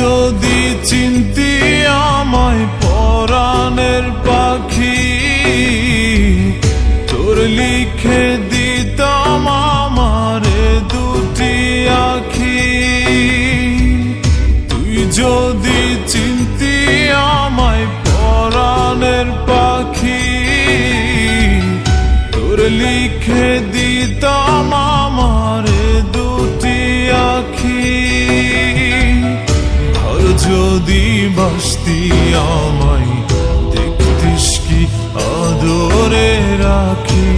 যদি চিনতি আমায় পরাণের পাখি, তোর লিখে দিতাম আমারে দুটি আখি। তুই যদি চিনতি আমায় পরাণের পাখি, তোর লিখে দিতাম আমারে দুটি আখি। যদি বাসতি আমায় দেখতিস কি আদরে রাখি।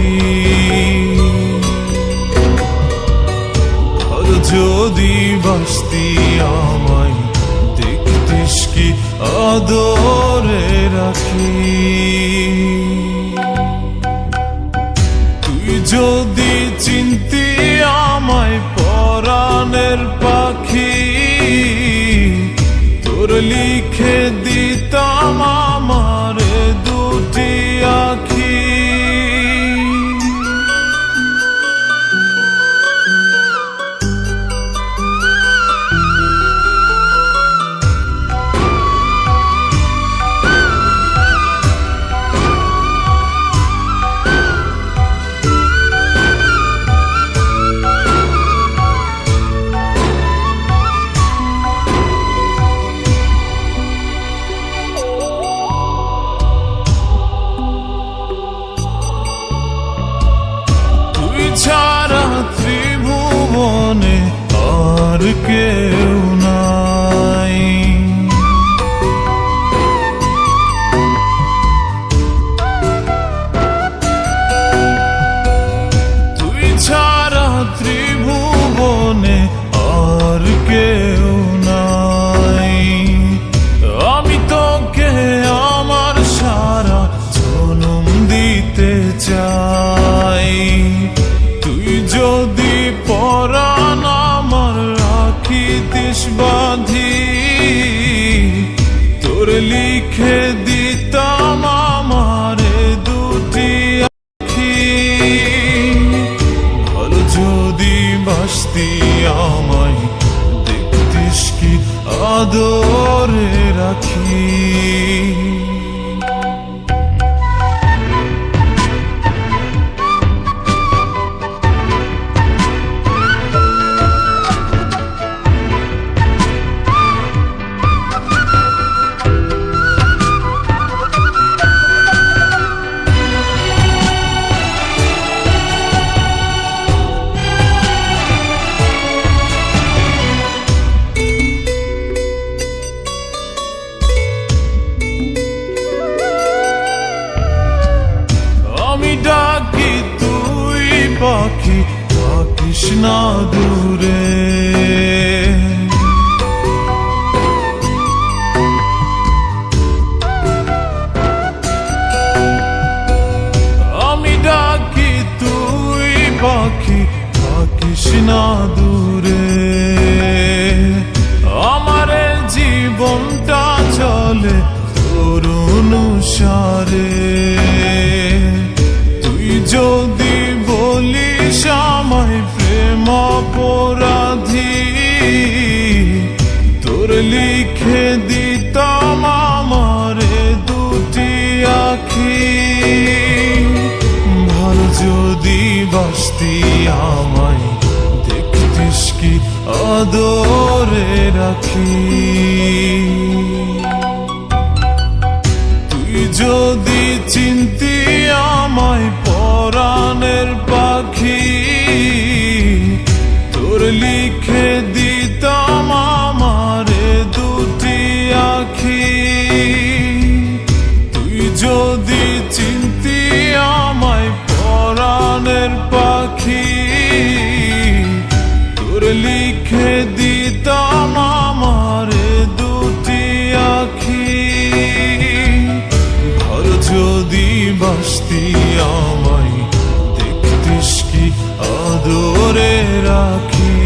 আর যদি বাসতি আমায় দেখতিস কি আদরে রাখি। তুই যদি চিনতি আমায় পরাণের পাখি, তোর লিখে দিতাম আমারে দুটি আখি। ছাড়া ত্রিভুবনে আর কেউ নাই। তুই ছাড়া ত্রিভুবনে আর কেউ নাই। আমি তোকে আমার সারা জনম দিতে চাই। যদি পরাণ আমার রাখিতিস বাঁধি, তোর লিখে দিতাম আমারে দুটি আখি। ভালো যদি বাসতি আমায় দেখতিস কি আদরে রাখি। ডাকি তুই পাখি থাকিস না দূরে। আমি ডাকি তুই পাখি থাকিস না দূরে। আমারে জীবনটা চলে তোর অনুসারে। যদি বলিস আমায় প্রেম অপরাধী, তোর লিখে দিতাম আমারে দুটি আখি। ভালো যদি বাসতি আমায় দেখতিস কি আদরে রাখি। তুই যদি চিনতি আমায় পরাণের পাখি, তোর লিখে দিতাম আমারে দুটি আখি। তুই যদি চিনতি আমায় পরাণের পাখি, তোর লিখে দিতাম আমারে দুটি আখি। ঘর যদি বাসতি আমায় দেখতিস কি আদরে রাখি।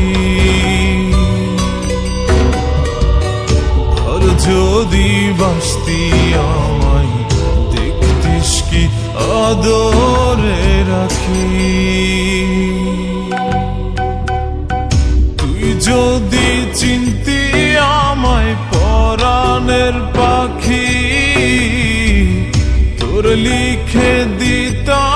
ঘর যদি বাসতি আমায় দেখতিস কি আদরে রাখি। তুই যদি চিনতি আমায় পাখি তোর লিখে দিতাম